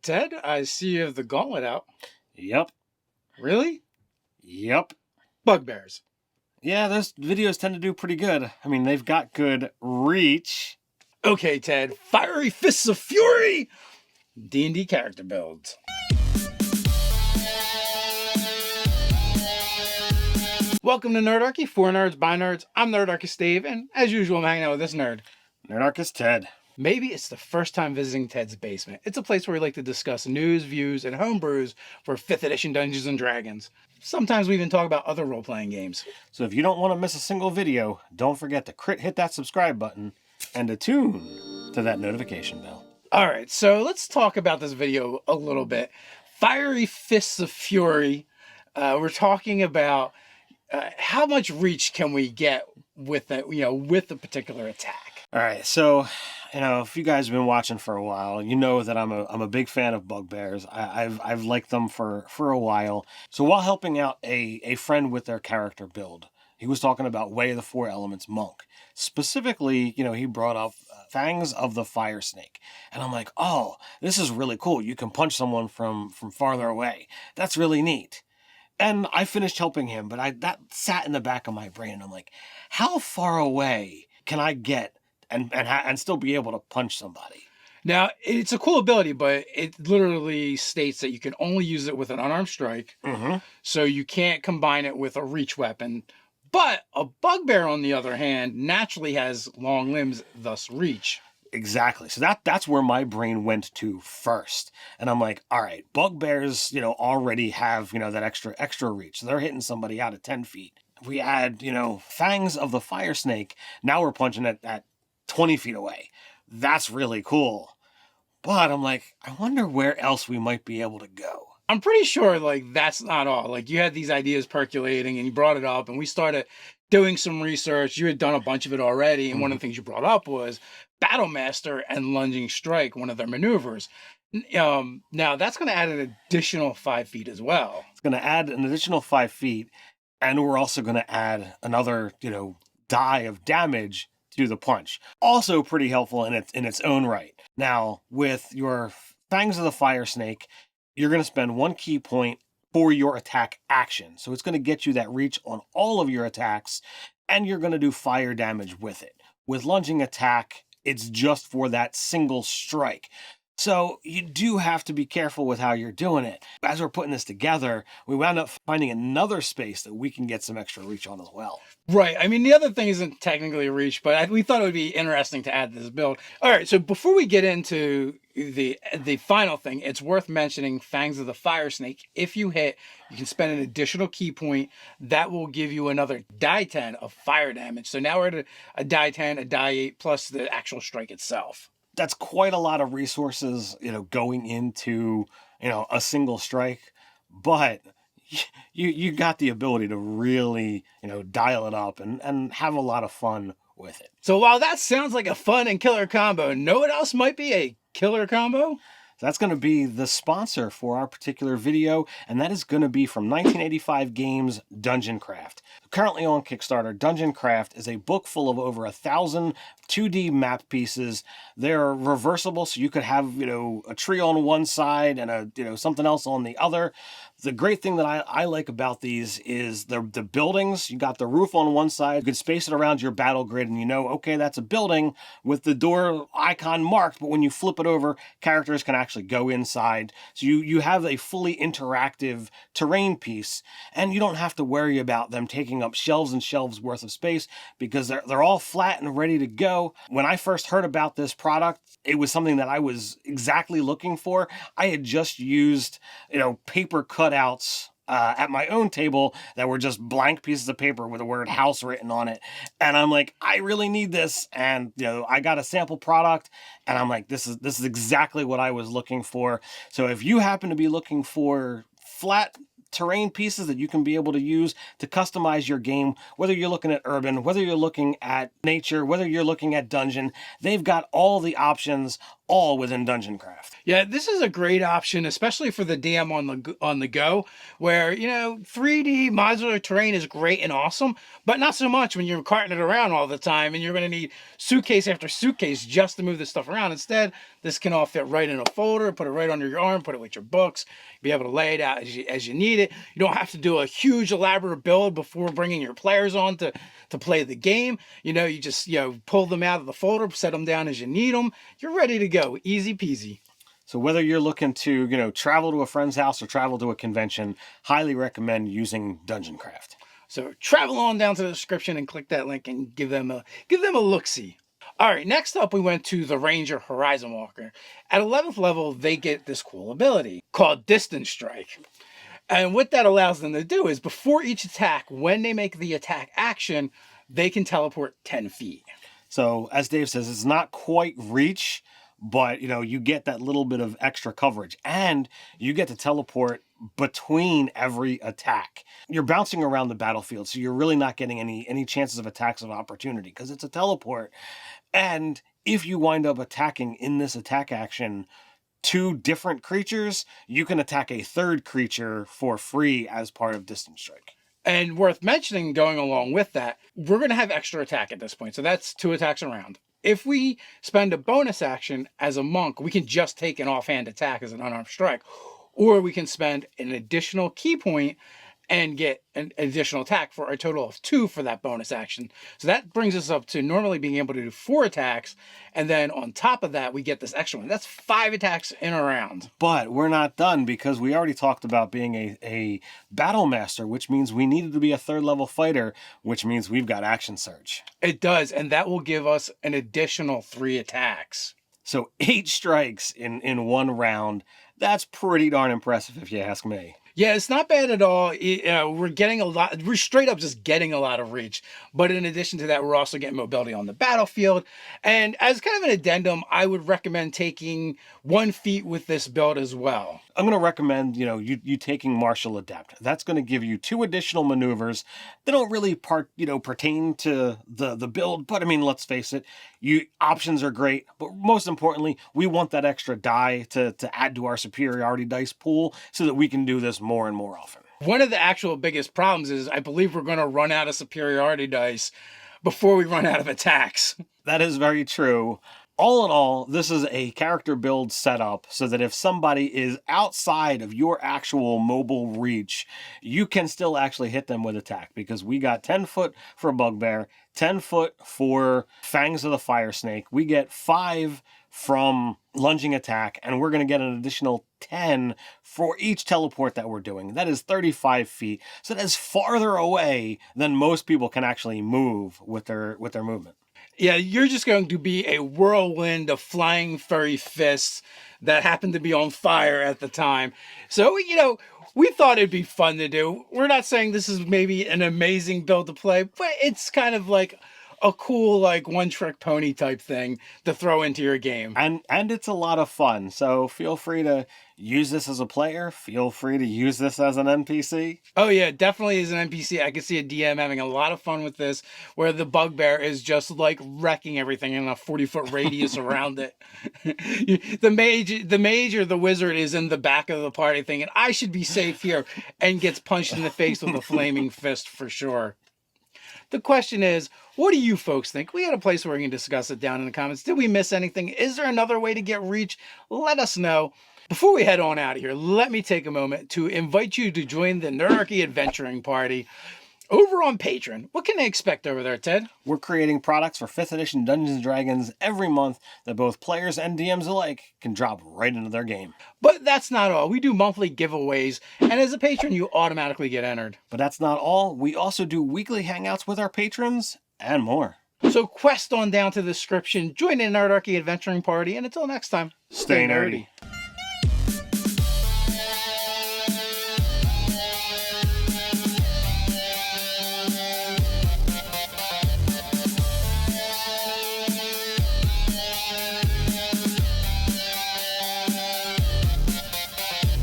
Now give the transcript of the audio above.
Ted, I see you have the gauntlet out. Yep. Really? Yep. Bugbears. Yeah, those videos tend to do pretty good. I mean, they've got good reach. Okay, Ted. Fiery Fists of Fury! D&D character builds. Welcome to Nerdarchy, for nerds, by nerds. I'm Nerdarchy Steve, and as usual, I'm hanging out with this nerd. Nerdarchy Ted. Maybe it's the first time visiting Ted's basement. It's a place where we like to discuss news, views, and homebrews for 5th edition Dungeons & Dragons. Sometimes we even talk about other role-playing games. So if you don't want to miss a single video, don't forget to hit that subscribe button and attune to that notification bell. Alright, so let's talk about this video a little bit. Fiery Fists of Fury. We're talking about how much reach can we get with a particular attack. All right, so if you guys have been watching for a while, you know that I'm a big fan of bugbears. I've liked them for a while. So while helping out a friend with their character build, he was talking about Way of the Four Elements Monk. Specifically, he brought up Fangs of the Fire Snake. And I'm like, oh, this is really cool. You can punch someone from farther away. That's really neat. And I finished helping him, but that sat in the back of my brain. I'm like, how far away can I get and still be able to punch somebody? Now, it's a cool ability, but it literally states that you can only use it with an unarmed strike. Mm-hmm. So you can't combine it with a reach weapon. But a bugbear, on the other hand, naturally has long limbs, thus reach. Exactly. So that's where my brain went to first. And I'm like, all right, bugbears, already have, that extra reach. So they're hitting somebody out at 10 feet. If we add, Fangs of the Fire Snake, now we're punching it at 20 feet away. That's really cool. But I'm like, I wonder where else we might be able to go. I'm pretty sure, that's not all. You had these ideas percolating, and you brought it up, and we started doing some research. You had done a bunch of it already, and one of the things you brought up was Battlemaster and Lunging Strike, one of their maneuvers. Now, that's going to add an additional 5 feet as well. It's going to add an additional 5 feet, and we're also going to add another, die of damage to the punch. Also pretty helpful in its own right. Now, with your Fangs of the Fire Snake, you're going to spend 1 key point for your attack action. So it's going to get you that reach on all of your attacks, and you're going to do fire damage with it. With Lunging Attack, it's just for that single strike. So you do have to be careful with how you're doing it. As we're putting this together, we wound up finding another space that we can get some extra reach on as well. Right. I mean, the other thing isn't technically a reach, but we thought it would be interesting to add this build. All right, so before we get into the final thing, it's worth mentioning Fangs of the Fire Snake. If you hit, you can spend an additional key point. That will give you another die 10 of fire damage. So now we're at a die 10, a die 8, plus the actual strike itself. That's quite a lot of resources, going into, a single strike. But you got the ability to really, dial it up and have a lot of fun with it. So while that sounds like a fun and killer combo, know what else might be a killer combo? That's going to be the sponsor for our particular video, and that is going to be from 1985 Games Dungeon Craft. Currently on Kickstarter, Dungeon Craft is a book full of over 1,000 2D map pieces. They're reversible, so you could have, a tree on one side and something else on the other. The great thing that I like about these is the buildings. You got the roof on one side. You can space it around your battle grid, and okay, that's a building with the door icon marked, but when you flip it over, characters can actually go inside. So you have a fully interactive terrain piece, and you don't have to worry about them taking up shelves and shelves worth of space because they're all flat and ready to go. When I first heard about this product, it was something that I was exactly looking for. I had just used, paper cutouts at my own table that were just blank pieces of paper with the word house written on it. And I'm like, I really need this. And, I got a sample product and I'm like, this is exactly what I was looking for. So if you happen to be looking for flat terrain pieces that you can be able to use to customize your game, whether you're looking at urban, whether you're looking at nature, whether you're looking at dungeon, they've got all the options all within Dungeon Craft. Yeah, this is a great option, especially for the DM on the go, where 3D modular terrain is great and awesome, but not so much when you're carting it around all the time and you're going to need suitcase after suitcase just to move this stuff around. Instead, this can all fit right in a folder, put it right under your arm, put it with your books, be able to lay it out as you need it. You don't have to do a huge elaborate build before bringing your players on to play the game. You just pull them out of the folder, set them down as you need them. You're ready to go, easy peasy. So whether you're looking to, travel to a friend's house or travel to a convention, highly recommend using Dungeon Craft. So travel on down to the description and click that link and give them a look-see. All right, next up we went to the Ranger Horizon Walker. At 11th level, they get this cool ability called Distance Strike. And what that allows them to do is before each attack, when they make the attack action, they can teleport 10 feet. So as Dave says, it's not quite reach, but you get that little bit of extra coverage and you get to teleport between every attack. You're bouncing around the battlefield, so you're really not getting any chances of attacks of opportunity because it's a teleport. And if you wind up attacking in this attack action 2 different creatures, you can attack a 3rd creature for free as part of Distance Strike. And worth mentioning, going along with that, we're going to have extra attack at this point. So that's 2 attacks around. If we spend a bonus action as a monk, we can just take an offhand attack as an unarmed strike. Or we can spend an additional key point and get an additional attack for a total of 2 for that bonus action. So that brings us up to normally being able to do 4 attacks. And then on top of that, we get this extra one. That's 5 attacks in a round. But we're not done because we already talked about being a battle master, which means we needed to be a 3rd level fighter, which means we've got action surge. It does. And that will give us an additional 3 attacks. So 8 strikes in one round. That's pretty darn impressive if you ask me. Yeah, it's not bad at all. We're getting a lot. We're straight up just getting a lot of reach. But in addition to that, we're also getting mobility on the battlefield. And as kind of an addendum, I would recommend taking 1 feat with this build as well. I'm going to recommend, you taking Martial Adept. That's going to give you 2 additional maneuvers. They don't really pertain to the build, but I mean, let's face it, options are great. But most importantly, we want that extra die to add to our superiority dice pool so that we can do this more and more often. One of the actual biggest problems is I believe we're going to run out of superiority dice before we run out of attacks. That is very true. All in all, this is a character build setup so that if somebody is outside of your actual mobile reach, you can still actually hit them with attack because we got 10 foot for Bugbear, 10 foot for Fangs of the Fire Snake. We get 5 from lunging attack, and we're going to get an additional 10 for each teleport that we're doing. That is 35 feet. So that is farther away than most people can actually move with their movement. Yeah, you're just going to be a whirlwind of flying furry fists that happened to be on fire at the time. So, we thought it'd be fun to do. We're not saying this is maybe an amazing build to play, but it's kind of like a cool, one-trick pony type thing to throw into your game. And it's a lot of fun. So feel free to use this as a player. Feel free to use this as an NPC. Oh yeah, definitely as an NPC. I can see a DM having a lot of fun with this, where the Bugbear is just wrecking everything in a 40-foot radius around it. The mage or the wizard is in the back of the party thinking, I should be safe here, and gets punched in the face with a flaming fist for sure. The question is, what do you folks think? We had a place where we can discuss it down in the comments. Did we miss anything? Is there another way to get reach? Let us know. Before we head on out of here, let me take a moment to invite you to join the Nerdarchy Adventuring Party over on Patreon. What can they expect over there, Ted? We're creating products for 5th edition Dungeons & Dragons every month that both players and DMs alike can drop right into their game. But that's not all. We do monthly giveaways, and as a patron, you automatically get entered. But that's not all. We also do weekly hangouts with our patrons and more. So quest on down to the description, join the Nerdarchy Adventuring Party, and until next time, Stay nerdy.